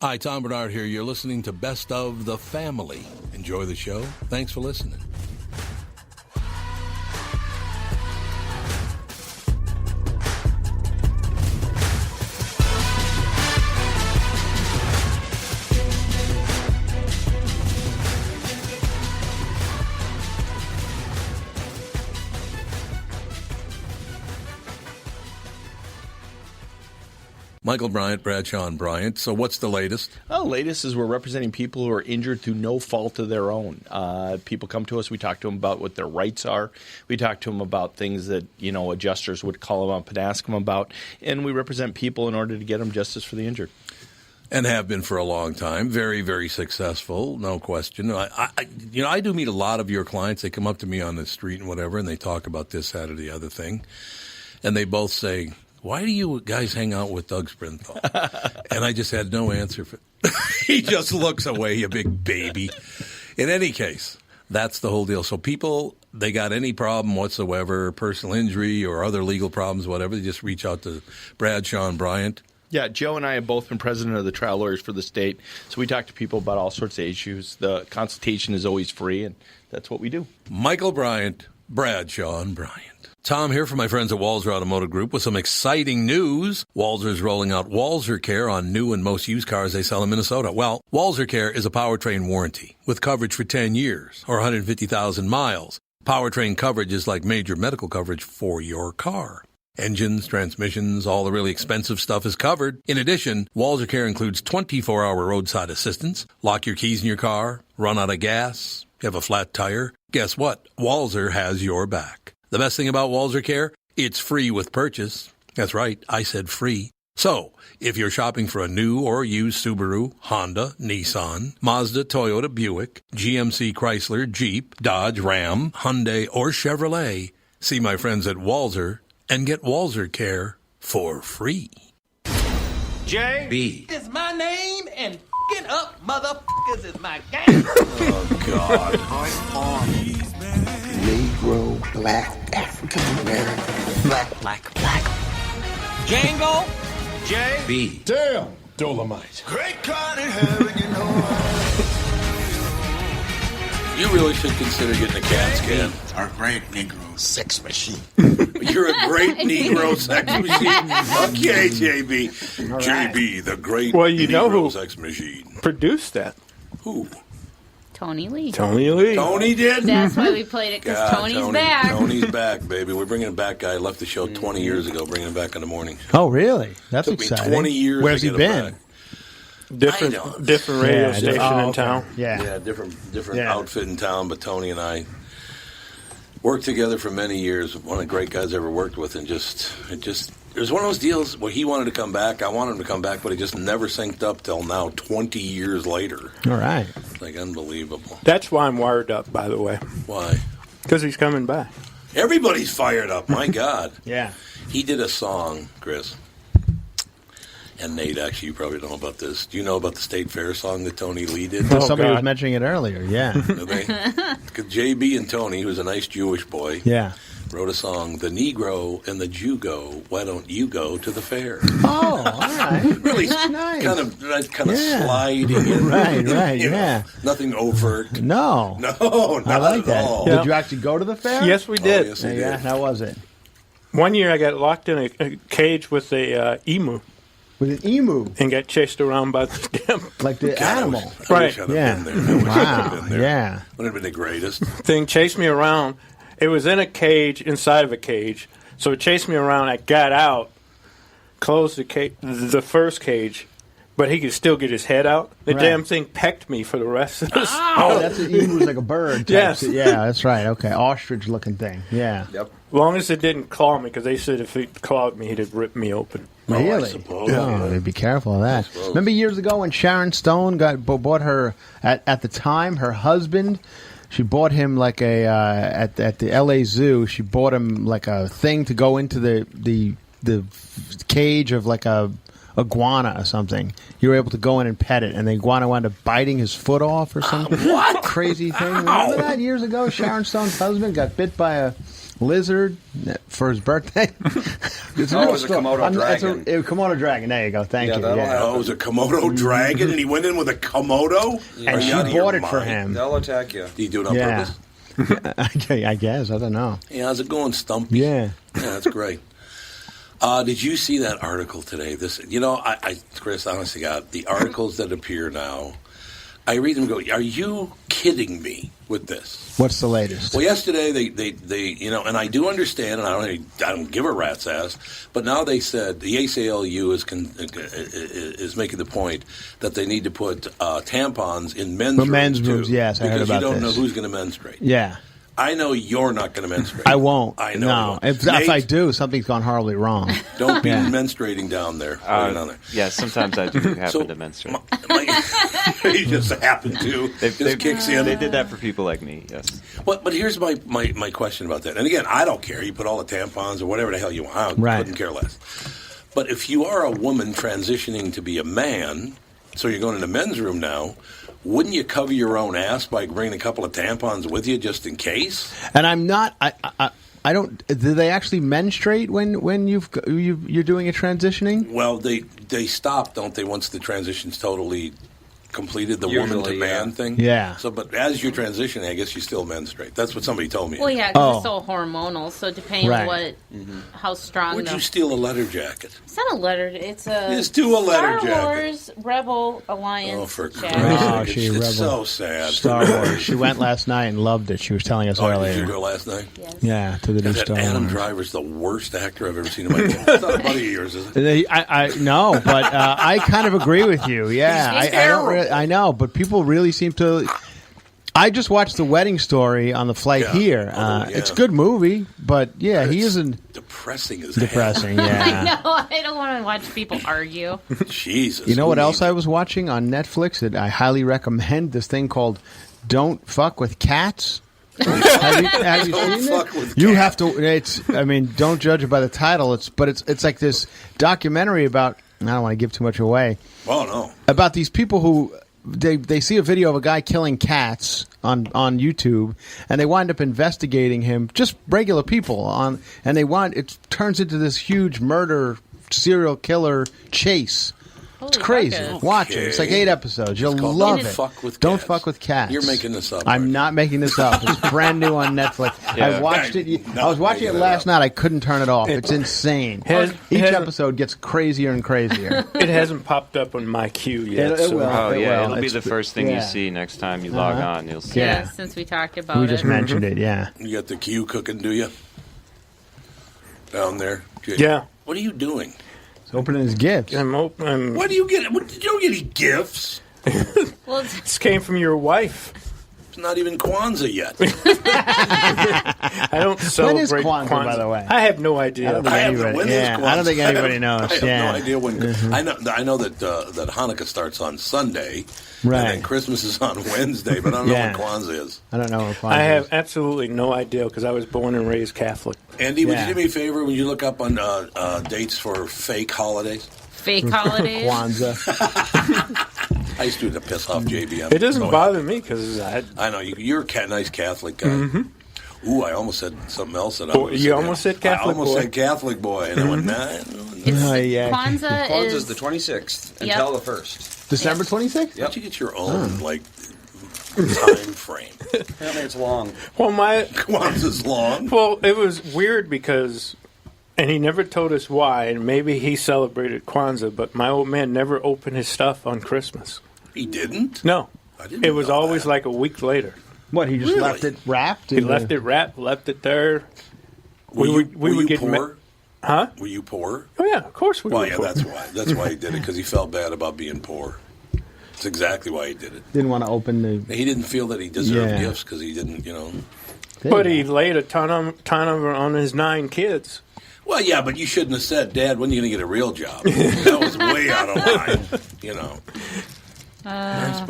Hi, Tom Barnard here. You're listening to Best of the Family. Enjoy the show. Thanks for listening. Michael Bryant, Bradshaw and Bryant. So what's the latest? Well, the latest is we're representing people who are injured through no fault of their own. People come to us. We talk to them about what their rights are. We talk to them about things that, adjusters would call them up and ask them about. And we represent people in order to get them justice for the injured. And have been for a long time. Very, very successful, no question. I do meet a lot of your clients. They come up to me on the street and whatever, and they talk about this, that, or the other thing. And they both say, why do you guys hang out with Doug Sprinthal? And I just had no answer for it. He just looks away, you big baby. In any case, that's the whole deal. So people, they got any problem whatsoever, personal injury or other legal problems, whatever, they just reach out to Bradshaw and Bryant. Yeah, Joe and I have both been president of the trial lawyers for the state, so we talk to people about all sorts of issues. The consultation is always free, and that's what we do. Michael Bryant, Bradshaw and Bryant. Tom here from my friends at Walzer Automotive Group with some exciting news. Walzer's rolling out Walzer Care on new and most used cars they sell in Minnesota. Well, Walzer Care is a powertrain warranty with coverage for 10 years or 150,000 miles. Powertrain coverage is like major medical coverage for your car. Engines, transmissions, all the really expensive stuff is covered. In addition, Walzer Care includes 24-hour roadside assistance. Lock your keys in your car, run out of gas, you have a flat tire. Guess what? Walzer has your back. The best thing about Walzer Care, it's free with purchase. That's right, I said free. So, if you're shopping for a new or used Subaru, Honda, Nissan, Mazda, Toyota, Buick, GMC, Chrysler, Jeep, Dodge, Ram, Hyundai, or Chevrolet, see my friends at Walzer and get Walzer Care for free. J.B. is my name, and f***ing up motherfuckers is my game. Oh, God. I'm on. Negro, black, African American. Black. Django. J.B. Damn, Dolomite. Great God in heaven, you know. You really should consider getting a CAT scan. Our great Negro sex machine. You're a great Negro sex machine. Okay, JB. JB, the great Negro sex machine. Produced that? Who? Tony Lee. Tony did? That's why we played it, because Tony's back. Tony's back, baby. We're bringing him back. Guy left the show 20 years ago, bringing him back in the morning. Oh, really? That's Took exciting. me 20 years Where's to he get him been? back. Different radio station in town. Yeah, different outfit in town, but Tony and I worked together for many years. One of the great guys I ever worked with, and it was one of those deals where he wanted to come back, I wanted him to come back, but it just never synced up till now, 20 years later. All right. It's like unbelievable. That's why I'm wired up, by the way. Why? Because he's coming back. Everybody's fired up, my God. Yeah. He did a song, Chris. And Nate, actually, you probably know about this. Do you know about the State Fair song that Tony Lee did? Somebody was mentioning it earlier, yeah. Because JB and Tony, who's a nice Jewish boy, wrote a song, The Negro and the Jew Go, Why Don't You Go to the Fair? Oh, all right. Really nice. kind of sliding in. Right, know, nothing overt. No, not I like at that. all. Did you actually go to the fair? Yes, we did. Oh, yes, we did. Yeah, how was it? One year I got locked in a cage with a emu. With an emu? And got chased around by the damn... Like the animal. I wish I'd have been there. Wow, yeah. Would have been the greatest. Thing chased me around. It was in a cage, inside of a cage. So it chased me around. I got out, closed the first cage, but he could still get his head out. The damn thing pecked me for the rest of the Oh, that's an emu, like a bird. Yes. Yeah, that's right. Okay, ostrich-looking thing. Yeah. Yep. As long as it didn't claw me, because they said if it clawed me, it'd rip me open. Really? I suppose. Oh, be careful of that. Remember years ago when Sharon Stone bought her, at the time, her husband, she bought him like at the LA Zoo, she bought him like a thing to go into the cage of like a iguana or something. You were able to go in and pet it, and the iguana wound up biting his foot off or something. What? Crazy thing. Remember that years ago? Sharon Stone's husband got bit by lizard for his birthday. It's Oh, it was a Komodo dragon. It's a Komodo dragon. There you go. Thank you. Yeah. Oh, it was a Komodo dragon, and he went in with a Komodo? And she bought it for him. They'll attack you. Do you do it on Yeah. purpose? I guess. I don't know. Yeah, how's it going, Stumpy? Yeah. Yeah, that's great. Did you see that article today? Chris, honestly, God, the articles that appear now, I read them and go, are you kidding me with this? What's the latest? Well, yesterday they and I do understand, and I don't give a rat's ass, but now they said the ACLU is making the point that they need to put tampons in men's rooms, yes, I heard about this. Because you don't know who's going to menstruate. Yeah. I know you're not going to menstruate. I won't. I know. No. If I do, something's gone horribly wrong. Don't be menstruating down there. Down there. Yeah, sometimes I do happen to menstruate. You just happen to. It kicks in. They did that for people like me, yes. But here's my question about that. And again, I don't care. You put all the tampons or whatever the hell you want. I couldn't care less. But if you are a woman transitioning to be a man, so you're going in the men's room now, wouldn't you cover your own ass by bringing a couple of tampons with you just in case? And I'm not. I don't. Do they actually menstruate when you're doing a transitioning? Well, they stop, don't they? Once the transition's totally completed, the woman to man thing. Yeah. So, but as you're transitioning, I guess you still menstruate. That's what somebody told me. Well, yeah, because it's so hormonal. So depending on how strong. Would you steal a letter jacket? It's not a letter. It's a. Just do a letter Star jacket. Wars Rebel Alliance. Oh, for jacket. Christ's she's sake! Rebel. It's so sad. Star Wars. She went last night and loved it. She was telling us earlier. Did you go last night? Yes. Yeah, to the new That Star Adam Wars. Driver's the worst actor I've ever seen in my life. It's not a buddy of yours, is it? I no, but I kind of agree with you. Yeah, He's I don't. I know, but people really seem to. I just watched The Wedding Story on the flight here. It's a good movie, but yeah, he isn't depressing as depressing. hell. I Yeah. know. I don't want to watch people argue. Jesus. You know what else I was watching on Netflix that I highly recommend? This thing called "Don't Fuck with Cats." have you Don't seen fuck it? with You cats. have to. It's. I mean, don't judge it by the title. It's like this documentary about. I don't want to give too much away. Oh no. About these people who they see a video of a guy killing cats on YouTube, and they wind up investigating him. Just regular people and it turns into this huge murder serial killer chase. It's crazy. buckets. Watch it. It's like 8 episodes. You'll called love Don't it. Fuck with Don't Cats. fuck with cats. You're making this up. I'm not making this up. It's brand new on Netflix. Yeah. I watched it. I was watching it last night. I couldn't turn it off. It's insane. Each episode gets crazier and crazier. It hasn't popped up on my queue yet. It will. Oh, yeah, will. it'll be the first thing yeah. you see next time you log on. You'll see Yeah, it. since we talked about We it. just mentioned it. Yeah. You got the queue cooking, do you? Down there. Yeah. What are you doing? He's opening his gifts. What do you get? You don't get any gifts. Well, This came from your wife. It's not even Kwanzaa yet. I don't celebrate When is Kwanzaa, by the way? I have no idea. I don't think anybody, When is yeah, I don't think Kwanzaa? anybody knows. I have yeah. no idea when. I know that Hanukkah starts on Sunday, Right. and then Christmas is on Wednesday, but I don't Yeah. know when Kwanzaa is. I don't know what Kwanzaa I have is. absolutely no idea because I was born and raised Catholic. Andy, would Yeah. you do me a favor when you look up on dates for fake holidays? fake holidays. Kwanzaa. I used to do it to piss off JB. It doesn't bother me because I know you're a nice Catholic guy. Ooh, I almost said something else. That I Boy, almost you said almost said Catholic I almost boy. said Catholic boy, and I went, nah. It's, Kwanzaa Kwanzaa's is the 26th Yep. until the 1st. December 26th? Why don't you get your own time frame? Apparently it's long. well, Kwanzaa's long. well, it was weird because, and he never told us why. And maybe he celebrated Kwanzaa, but my old man never opened his stuff on Christmas. He didn't? No, I didn't it was know always that. like a week later. What, he just Really? left it wrapped? He left it wrapped, left it there. Were we you would get poor? Huh? Were you poor? Oh yeah, of course we Well, were. yeah, poor. that's why. That's why he did it, because he felt bad about being poor. That's exactly why he did it. Didn't want to open the... He didn't feel that he deserved Yeah. gifts because he didn't, But he laid a ton of on his 9 kids. Well, yeah, but you shouldn't have said, Dad, when are you going to get a real job? That was way out of line, I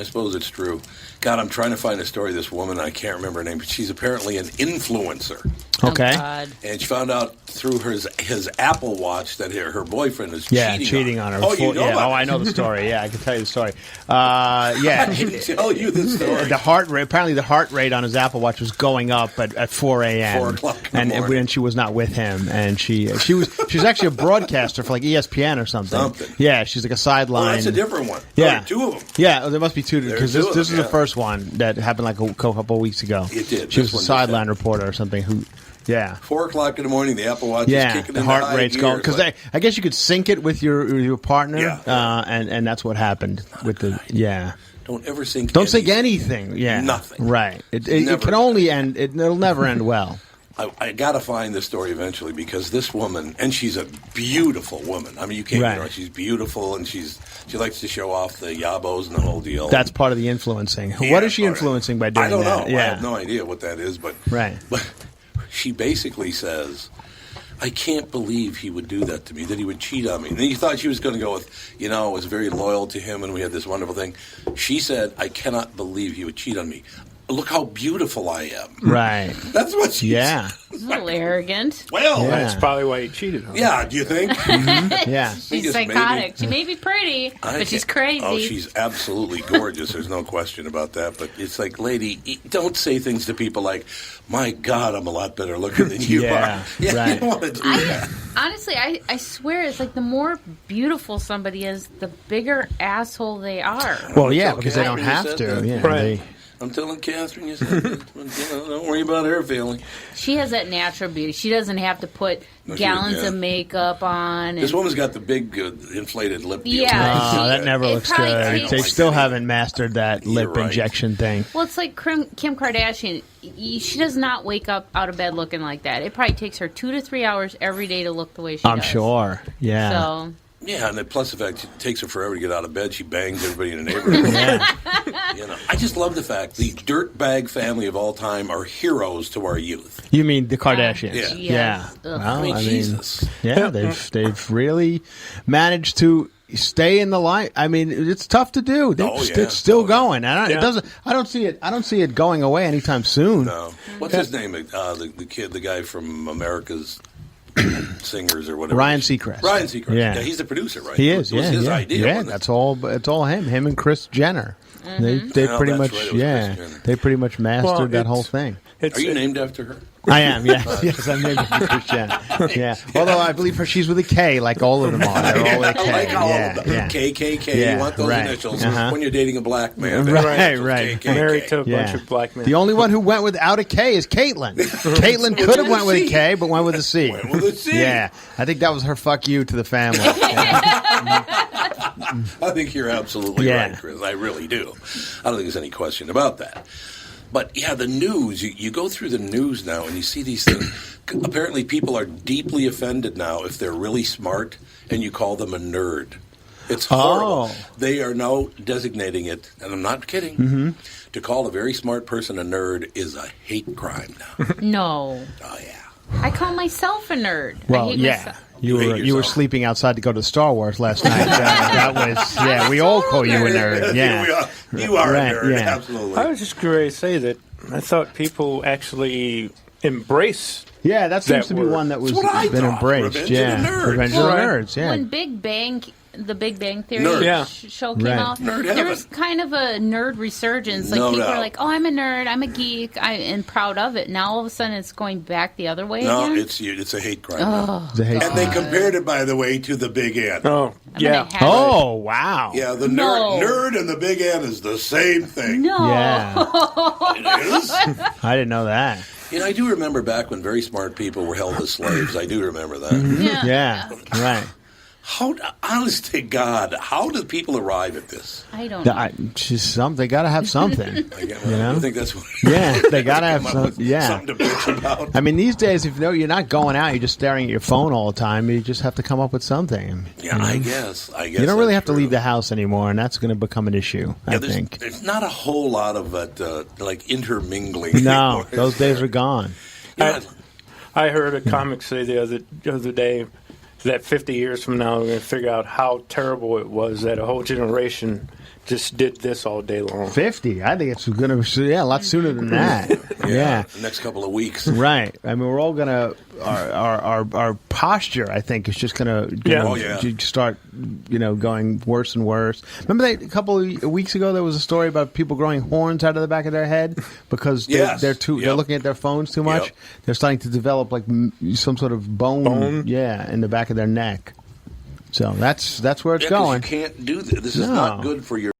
suppose it's true. God, I'm trying to find a story of this woman. I can't remember her name, but she's apparently an influencer. Okay. Oh, God. And she found out through his Apple Watch that her boyfriend is cheating on her. Oh, you know about it? I know the story. Yeah, I can tell you the story. Yeah. I can tell you the story. The heart rate, apparently the heart rate on his Apple Watch was going up at 4 a.m. 4 o'clock in the and morning. she was not with him, and she was actually a broadcaster for like ESPN or something. Yeah, she's like a sideline. Oh, that's a different one. Yeah, Oh, 2 of them. Yeah, there must be 2 because There are 2 this of is them, the first one that happened like a couple of weeks ago. It did. She This was a one did sideline that. reporter or something who. Yeah, 4 o'clock in the morning, the Apple Watch is kicking the in heart high rate's gear. going because I guess you could sync it with your partner, and that's what happened with the Don't ever sync. Don't sync anything. Yeah, nothing. Right. It can only end. It'll never end well. I got to find this story eventually because this woman, and she's a beautiful woman. I mean, you can't get her. She's beautiful, and she likes to show off the yabos and the whole deal. That's part of the influencing. Yeah, what is she influencing by doing I don't that? know. I have no idea what that is, but But she basically says, I can't believe he would do that to me, that he would cheat on me. And then you thought she was going to go with, I was very loyal to him and we had this wonderful thing. She said, I cannot believe he would cheat on me. Look how beautiful I am. Right. That's what she said. A little arrogant. Well, that's probably why he cheated on her. Yeah, do you think? Yeah. She's psychotic. She may be pretty, but she's crazy. Oh, she's absolutely gorgeous. There's no question about that. But it's like, lady, don't say things to people like, my God, I'm a lot better looking than you are. Yeah, right. You don't want to do that. Honestly, I swear it's like the more beautiful somebody is, the bigger asshole they are. Well, yeah, because they don't have to. Yeah, right. I'm telling Catherine, you said that. Don't worry about her feeling. She has that natural beauty. She doesn't have to put gallons of makeup on. This woman's got the big inflated lip. Yeah, that never looks good. They still haven't mastered that lip right. injection thing. Well, it's like Kim Kardashian. She does not wake up out of bed looking like that. It probably takes her 2 to 3 hours every day to look the way she does. I'm sure. Yeah. So. Yeah, and then plus the fact it takes her forever to get out of bed. She bangs everybody in the neighborhood. I just love the fact the dirtbag family of all time are heroes to our youth. You mean the Kardashians? Yeah. Well, I mean, Jesus. Yeah, they've really managed to stay in the light. I mean, it's tough to do. It's still going. It doesn't. I don't see it going away anytime soon. No. What's his name? The kid, the guy from America's Singers or whatever. Ryan Seacrest. Ryan Seacrest. Yeah. He's the producer, right? He is. It was his idea. Yeah, that's all. It's all him. Him and Kris Jenner. They pretty much they pretty much mastered that whole thing. Are you named after her? I am, yes, I'm named after Kris Jenner. Yeah, although I believe she's with a K, like all of them are. They're all with a K. I like all of them. Yeah. KKK. Yeah, You want those right. initials Uh-huh. when you're dating a black man. Right. KKK. Married to a bunch of black men. The only one who went without a K is Caitlyn. Caitlyn could have went with a K, but went with a C. Went with a C. Yeah, I think that was her fuck you to the family. I think you're absolutely right, Chris. I really do. I don't think there's any question about that. But, yeah, the news, you go through the news now and you see these things. Apparently people are deeply offended now if they're really smart and you call them a nerd. It's horrible. They are now designating it, and I'm not kidding, to call a very smart person a nerd is a hate crime now. No. Oh, yeah. I call myself a nerd. Well, I hate myself. You were sleeping outside to go to Star Wars last night. That was we all call you a nerd. Yeah, you are right, a nerd. yeah. Absolutely. I was just going to say that I thought people actually embrace. Yeah, that seems to be word. one that was That's what I been thought. embraced. Revenge Yeah, of the Nerds. Revenge of the Nerds. Yeah, When the Big Bang Theory Nerds. show came Right. out, Nerd there heaven. was kind of a nerd resurgence. Like No people doubt. were like, "Oh, I'm a nerd. I'm a geek. I'm proud of it." Now all of a sudden, it's going back the other way No, again. it's a hate crime. Oh, It's a hate And they compared it, by the way, to the Big N. Oh, I'm gonna have Oh wow. Yeah, the No. nerd and the Big N is the same thing. No. Yeah, It is. I didn't know that. I do remember back when very smart people were held as slaves. I do remember that. Yeah. Yeah, right. How, honest to God, how do people arrive at this? I don't know. They got to have something. I think that's what. Yeah, they got to have come up some. with Yeah. something to bitch about. I mean, these days, if you're not going out, you're just staring at your phone all the time. You just have to come up with something. Yeah, I guess. You don't really have to leave the house anymore, and that's going to become an issue. I think. There's not a whole lot of like intermingling. No, anymore. those days are gone. I heard a comic say the other day that 50 years from now we're going to figure out how terrible it was that a whole generation just did this all day long. 50. I think it's going to a lot sooner than that. Yeah. The next couple of weeks. Right. I mean, we're all gonna our posture. I think is just gonna start, going worse and worse. Remember that a couple of weeks ago there was a story about people growing horns out of the back of their head because they're looking at their phones too much. Yep. They're starting to develop like some sort of bone, in the back of their neck. So that's where it's going. You can't do this. This is not good for your